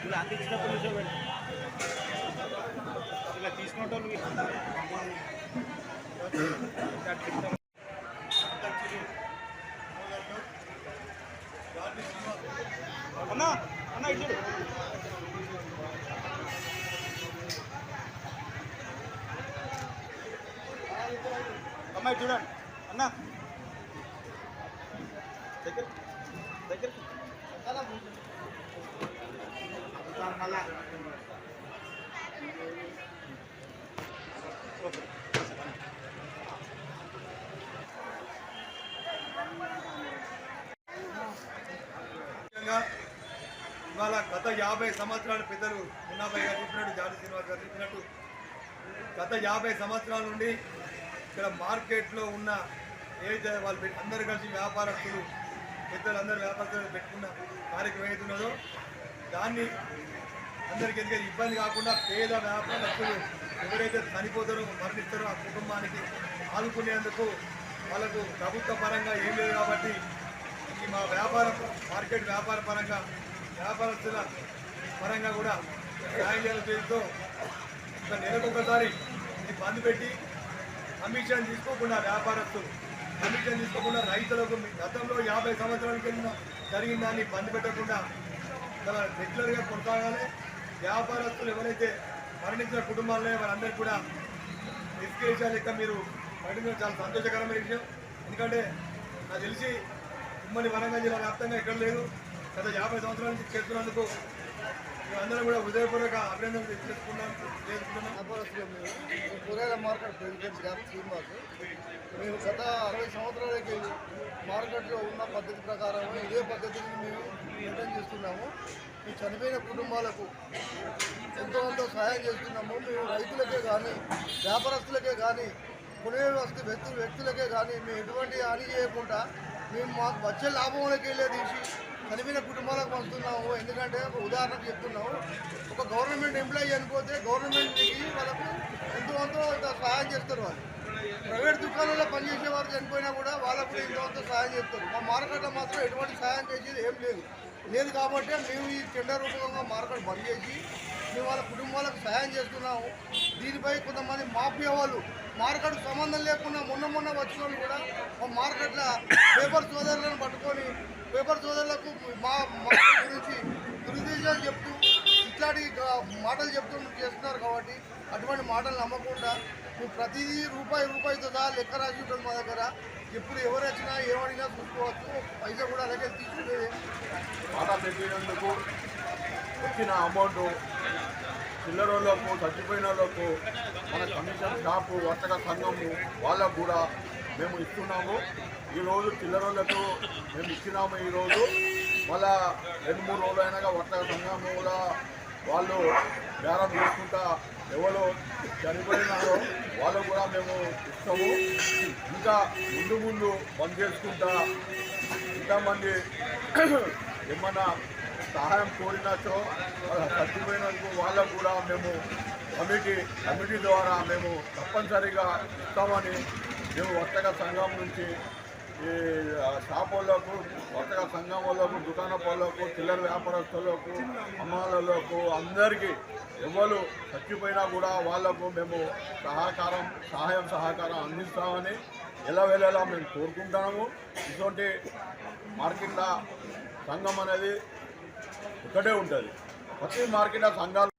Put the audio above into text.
ఇలా అందించినప్పుడు నిజమే ఇలా తీసుకున్నట్టు అన్నా అన్న ఇటు అమ్మాయి చూడండి అన్న దగ్గర దగ్గర మళ్ళా ఇవాళ గత 50 సంవత్సరాల పెద్దలు మున్నాభయ్య గారు చెప్పినట్టు జాడి శ్రీనివాస్ గారు చెప్పినట్టు గత 50 సంవత్సరాల నుండి ఇక్కడ మార్కెట్లో ఉన్న ఏదైతే వాళ్ళు అందరూ కలిసి వ్యాపారస్తులు పెద్దలు అందరూ వ్యాపారస్తులు పెట్టుకున్న కార్యక్రమం ఏదైతున్నదో దాన్ని అందరికీ ఎందుకంటే ఇబ్బంది కాకుండా పేద వ్యాపారస్తులు ఎవరైతే చనిపోతారో మరణిస్తారో ఆ కుటుంబానికి ఆదుకునేందుకు వాళ్ళకు ప్రభుత్వ పరంగా ఏం లేదు కాబట్టి ఈ మా మార్కెట్ వ్యాపార పరంగా వ్యాపారస్తుల పరంగా కూడా సాయం చేయాలని పేరుతో ఒక నెలకొకసారి ఇది బంద్ పెట్టి కమిషన్ తీసుకోకుండా వ్యాపారస్తులు కమిషన్ తీసుకోకుండా రైతులకు గతంలో 50 సంవత్సరాల కింద జరిగిన దాన్ని బంద్ పెట్టకుండా చాలా రెగ్యులర్గా కొనసాగాలి. వ్యాపారస్తులు ఎవరైతే మరణించిన కుటుంబాలనే వారందరికీ కూడా ఎడ్యుకేషన్ లెక్క మీరు ప్రకటించడం చాలా సంతోషకరమైన విషయం. ఎందుకంటే నాకు తెలిసి ఉమ్మడి వరంగల్ జిల్లా వ్యాప్తంగా ఎక్కడ లేదు. గత 50 సంవత్సరాల నుంచి చేస్తున్నందుకు మేమందరం కూడా హృదయపూర్వక అభినందనలు చేసుకుంటున్నాం. కూరగాయల మార్కెట్ ప్రెసిడెంట్ గారు శ్రీనివాస్. మేము గత 60 సంవత్సరాలకి మార్కెట్లో ఉన్న పద్ధతి ప్రకారం ఇదే పద్ధతిని మేము మెయింటైన్ చేస్తున్నాము. ఈ చనిపోయిన కుటుంబాలకు ఎంతో సహాయం చేస్తున్నాము. మేము రైతులకే కానీ వ్యాపారస్తులకే కానీ కొనే వ్యక్తులకే కానీ మేము ఎటువంటి హాని చేయకుండా మేము మాకు వచ్చే లాభంలోకి వెళ్ళే తీసి చనిపోయిన కుటుంబాలకు పంచుతున్నాము. ఎందుకంటే ఒక ఉదాహరణకు చెప్తున్నాము, ఒక గవర్నమెంట్ ఎంప్లాయీ చనిపోతే గవర్నమెంట్కి వాళ్ళకు ఎంతో సహాయం చేస్తారు. వాళ్ళు ప్రైవేట్ దుకాణాల్లో పనిచేసే వారు చనిపోయినా కూడా వాళ్ళకు ఎంతో సహాయం చేస్తారు. మా మార్కెట్లో మాత్రం ఎటువంటి సహాయం చేసేది ఏం లేదు కాబట్టి మేము ఈ టెండర్ రూపంగా మార్కెట్ బంద్ చేసి మేము వాళ్ళ కుటుంబాలకు సహాయం చేస్తున్నాము. దీనిపై కొంతమంది మాఫియా వాళ్ళు మార్కెట్ సంబంధం లేకుండా మొన్న వచ్చిన వాళ్ళు కూడా మా మార్కెట్లో పేపర్ సోదరులను పట్టుకొని పేపర్ సోదరులకు మా మార్కెట్ గురించి దురుద్దేశాలు చెప్తూ ఇట్లాంటి మాటలు చెప్తూ చేస్తున్నారు. కాబట్టి అటువంటి మాటలు నమ్మకుండా మేము ప్రతిదీ రూపాయితో సహా లెక్క రాసి ఉంటుంది మా దగ్గర. ఎప్పుడు ఎవరు వచ్చినా ఏమడినా చూసుకోవచ్చు. పైసా కూడా అలాగే తీసుకునేది. ఖాతా పెట్టినందుకు వచ్చిన అమౌంట్ చిల్లరోళ్ళకు చచ్చిపోయిన వాళ్ళకు మన కమిషన్ షాపు వర్తక సంఘము వాళ్ళకు కూడా మేము ఇస్తున్నాము. ఈరోజు చిల్లరోళ్ళకు మేము ఇచ్చినాము. ఈరోజు మళ్ళా 2-3 రోజులు అయినాక వర్తక సంఘము కూడా వాళ్ళు బేరం చేసుకుంటా ఎవరు చనిపోయినారో వాళ్ళకు కూడా మేము ఇస్తాము. ఇంకా ముందు బంద్ చేసుకుంటా ఇంతమంది ఏమన్నా సహాయం కోరినచో చచ్చిపోయినందుకు వాళ్ళకు కూడా మేము కమిటీ ద్వారా మేము తప్పనిసరిగా ఇస్తామని మేము వర్తక సంఘం నుంచి ఈ షాప్ వాళ్ళకు వర్తక సంఘం వాళ్ళకు దుకాణ వాళ్ళకు చిల్లర వ్యాపారస్తులకు అమ్మాలకు అందరికీ ఎవరు చచ్చిపోయినా కూడా వాళ్లకు మేము సహాయం అందిస్తామని ఎల్లవేళలా మేము కోరుకుంటాము. ఇటువంటి మార్కెట్ల సంఘం అనేది ఒకటే ఉంటుంది. ప్రతి మార్కెట్ సంఘాలు